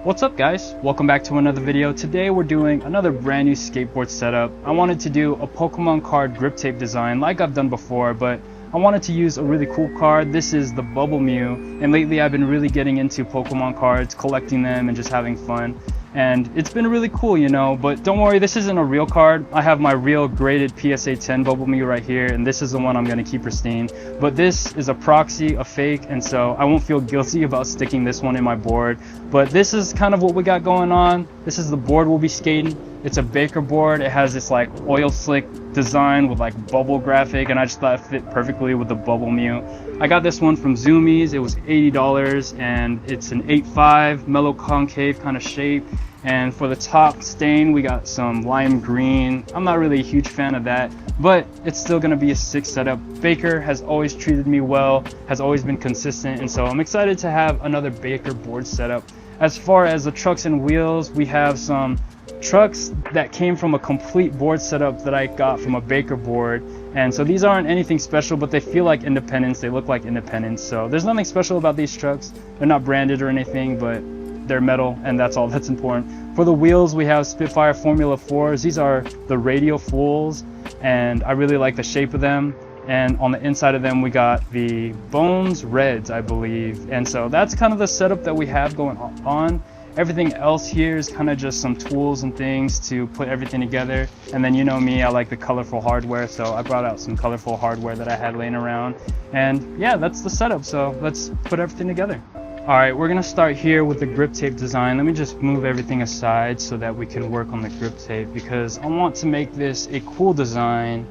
What's up guys? Welcome back to another video. Today we're doing another brand new skateboard setup. I wanted to do a Pokemon card grip tape design like I've done before, but I wanted to use a really cool card. This is the Bubble Mew, and lately I've been really getting into Pokemon cards, collecting them and just having fun. And it's been really cool, you know, but don't worry, this isn't a real card. I have my real graded PSA 10 Bubble Mew right here, and this is the one I'm going to keep pristine. But this is a proxy, a fake, and so I won't feel guilty about sticking this one in my board. But this is kind of what we got going on. This is the board we'll be skating. It's a Baker board. It has this like oil slick design with like bubble graphic, and I just thought it fit perfectly with the Bubble Mew. I got this one from Zoomies. It was $80, and it's an 8.5 mellow concave kind of shape. And for the top stain, we got some lime green. I'm not really a huge fan of that, but it's still gonna be a sick setup. Baker has always treated me well, has always been consistent, and so I'm excited to have another Baker board setup. As far as the trucks and wheels, we have some trucks that came from a complete board setup that I got from a Baker board. And so these aren't anything special, but they feel like Independence. They look like Independence. So there's nothing special about these trucks. They're not branded or anything, but they're metal, and that's all that's important. For the wheels, we have Spitfire Formula 4s. These are the radial fulls, and I really like the shape of them. And on the inside of them, we got the Bones Reds, I believe. And so that's kind of the setup that we have going on. Everything else here is kind of just some tools and things to put everything together. And then you know me, I like the colorful hardware, so I brought out some colorful hardware that I had laying around. And yeah, that's the setup, so let's put everything together. Alright, we're going to start here with the grip tape design. Let me just move everything aside so that we can work on the grip tape, because I want to make this a cool design.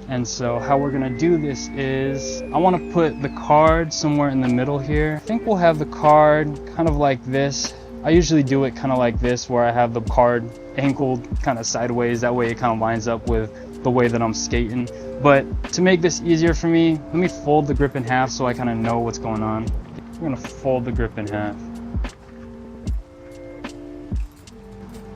And so how we're going to do this is, I want to put the card somewhere in the middle here. I think we'll have the card kind of like this. I usually do it kind of like this, where I have the card angled kind of sideways. That way it kind of lines up with the way that I'm skating. But to make this easier for me, let me fold the grip in half so I kind of know what's going on. I'm going to fold the grip in half.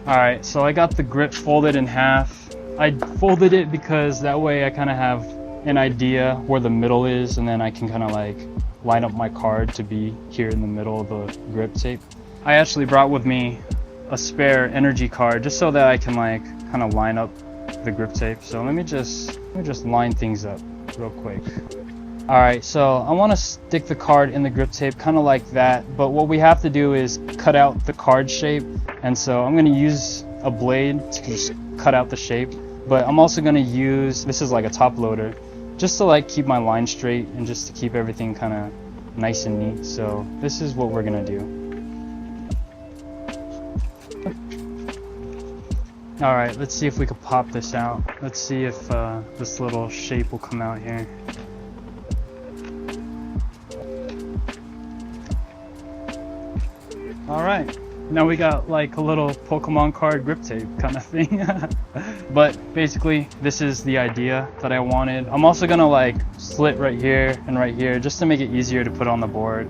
Alright, so I got the grip folded in half. I folded it because that way I kind of have an idea where the middle is, and then I can kind of like line up my card to be here in the middle of the grip tape. I actually brought with me a spare energy card just so that I can like kind of line up the grip tape. So let me just line things up real quick. Alright, so I want to stick the card in the grip tape kind of like that, but what we have to do is cut out the card shape, and so I'm going to use a blade to just cut out the shape, but I'm also going to use, this is like a top loader, just to like keep my line straight and just to keep everything kind of nice and neat. So this is what we're going to do. Alright, let's see if we could pop this out. Let's see if this little shape will come out here. Alright, now we got like a little Pokemon card grip tape kind of thing. But basically, this is the idea that I wanted. I'm also gonna like slit right here and right here just to make it easier to put on the board.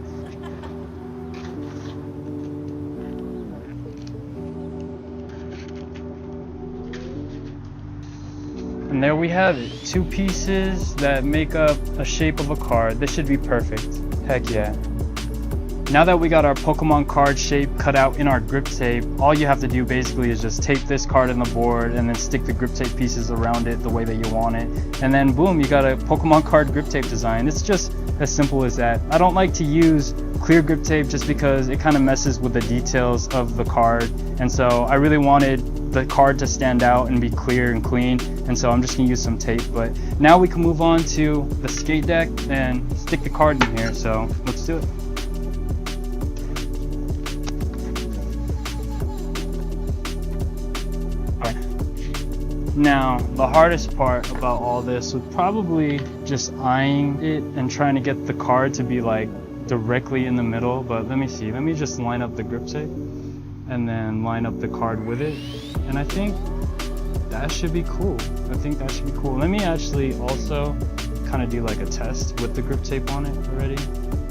And there we have it, two pieces that make up a shape of a card. This should be perfect. Heck yeah. Now that we got our Pokemon card shape cut out in our grip tape, all you have to do basically is just tape this card in the board and then stick the grip tape pieces around it the way that you want it. And then boom, you got a Pokemon card grip tape design. It's just as simple as that. I don't like to use clear grip tape just because it kind of messes with the details of the card. And so I really wanted the card to stand out and be clear and clean. And so I'm just gonna use some tape. But now we can move on to the skate deck and stick the card in here. So let's do it. Now, the hardest part about all this was probably just eyeing it and trying to get the card to be like directly in the middle. But let me see, let me just line up the grip tape and then line up the card with it. And I think that should be cool. Let me actually also kind of do like a test with the grip tape on it already.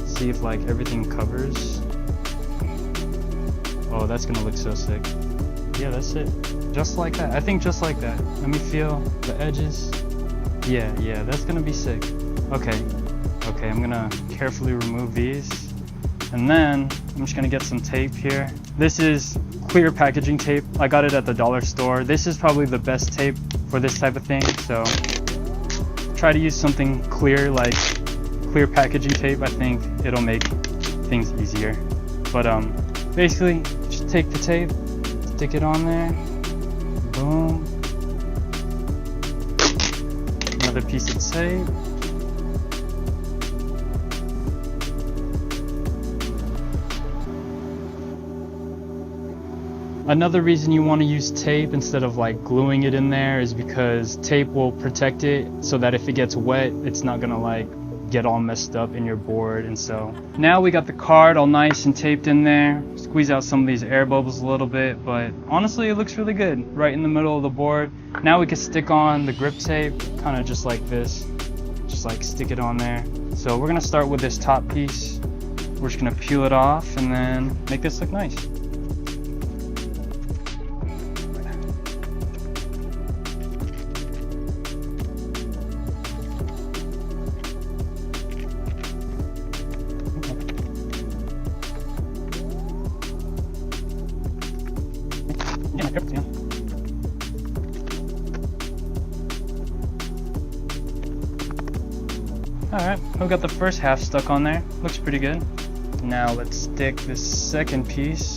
See if like everything covers. Oh, that's gonna look so sick. Yeah, that's it. Just like that. I think just like that. Let me feel the edges. Yeah, that's gonna be sick. Okay, I'm gonna carefully remove these. And then I'm just gonna get some tape here This is clear packaging tape. I got it at the dollar store. This is probably the best tape for this type of thing, so try to use something clear, like clear packaging tape. I think it'll make things easier. But basically, just take the tape, stick it on there, boom. Another piece of tape. Another reason you want to use tape instead of like gluing it in there is because tape will protect it so that if it gets wet, it's not gonna like get all messed up in your board. And so now we got the card all nice and taped in there. Squeeze out some of these air bubbles a little bit, but honestly it looks really good right in the middle of the board. Now we can stick on the grip tape kind of just like this, just like stick it on there. So we're gonna start with this top piece. We're just gonna peel it off and then make this look nice. Alright, we got the first half stuck on there. Looks pretty good. Now let's stick this second piece.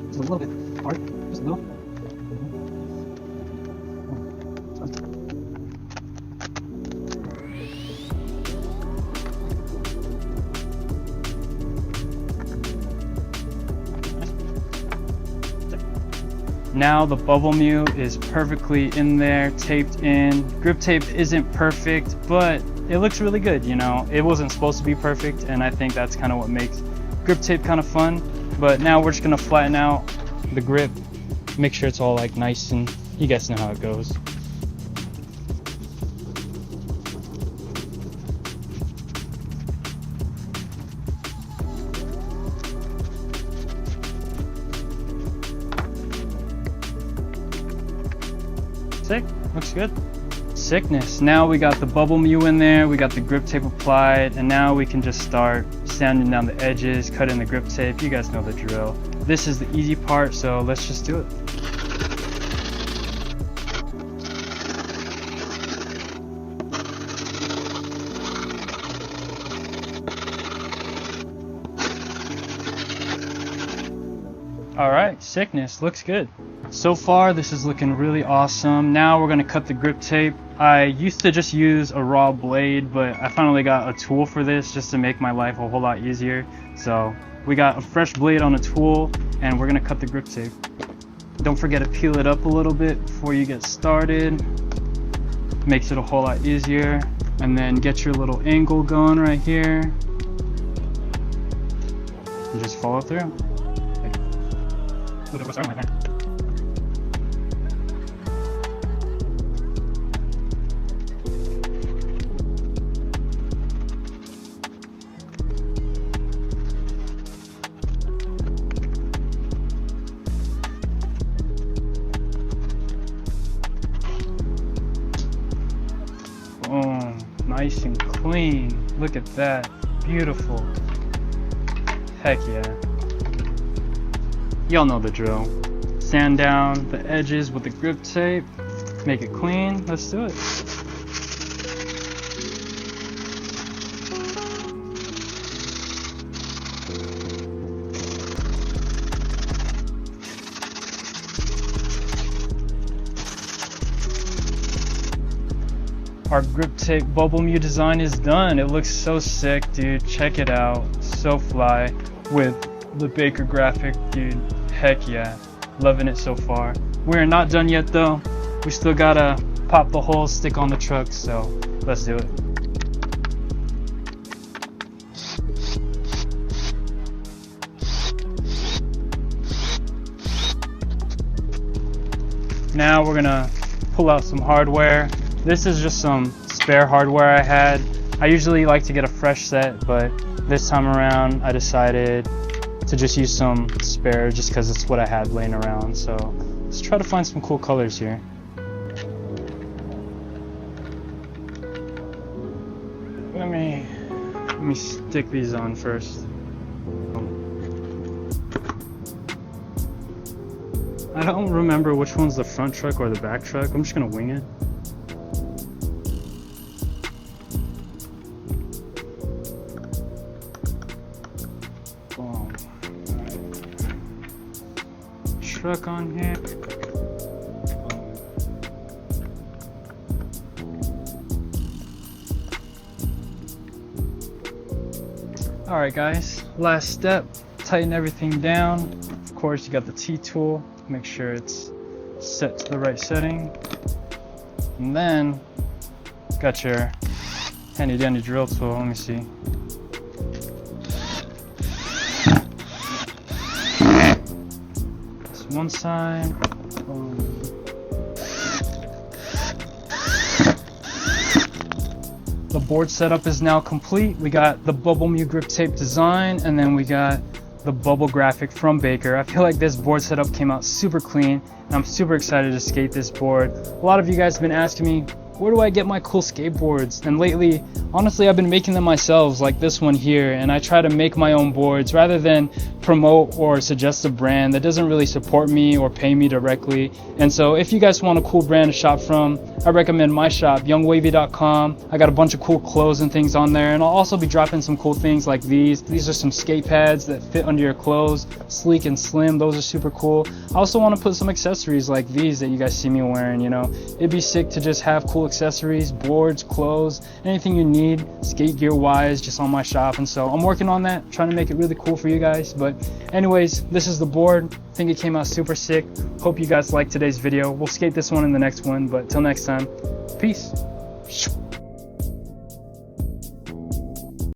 It's a little bit hard, just a little. Now the Bubble Mew is perfectly in there, taped in. Grip tape isn't perfect, but it looks really good, you know. It wasn't supposed to be perfect, and I think that's kind of what makes grip tape kind of fun. But now we're just gonna flatten out the grip, make sure it's all like nice, and you guys know how it goes. Sick, looks good. Sickness. Now we got the Bubble Mew in there, we got the grip tape applied, and now we can just start sanding down the edges, cutting the grip tape. You guys know the drill. This is the easy part, so let's just do it. Alright, sickness, looks good. So far this is looking really awesome. Now we're gonna cut the grip tape. I used to just use a raw blade, but I finally got a tool for this just to make my life a whole lot easier. So we got a fresh blade on a tool and we're gonna cut the grip tape. Don't forget to peel it up a little bit before you get started. Makes it a whole lot easier. And then get your little angle going right here. And just follow through. Boom, nice and clean. Look at that, beautiful. Heck yeah. Y'all know the drill. Sand down the edges with the grip tape, make it clean. Let's do it. Our grip tape Bubble Mew design is done. It looks so sick, dude. Check it out. So fly with the Baker graphic, dude. Heck yeah. Loving it so far. We're not done yet though. We still gotta pop the hole, stick on the truck, so let's do it. Now we're gonna pull out some hardware. This is just some spare hardware I had. I usually like to get a fresh set, but this time around I decided to just use some spare just because it's what I had laying around. So let's try to find some cool colors here. Let me stick these on first. I don't remember which one's the front truck or the back truck. I'm just gonna wing it. Boom. Truck on here. Alright guys, last step, tighten everything down. Of course you got the T-tool, make sure it's set to the right setting. And then, got your handy dandy drill tool, let me see. That's one side. The board setup is now complete. We got the Bubble Mew grip tape design, and then we got the bubble graphic from Baker. I feel like this board setup came out super clean, and I'm super excited to skate this board. A lot of you guys have been asking me, where do I get my cool skateboards? And lately, honestly, I've been making them myself, like this one here, and I try to make my own boards rather than promote or suggest a brand that doesn't really support me or pay me directly. And so if you guys want a cool brand to shop from, I recommend my shop, youngwavy.com. I got a bunch of cool clothes and things on there, and I'll also be dropping some cool things like these. These are some skate pads that fit under your clothes, sleek and slim. Those are super cool. I also want to put some accessories like these that you guys see me wearing. You know, it'd be sick to just have cool accessories, boards, clothes, anything you need skate gear wise, just on my shop. And so I'm working on that, trying to make it really cool for you guys. But anyways, this is the board. I think it came out super sick. Hope you guys liked today's video. We'll skate this one in the next one, but till next time, peace.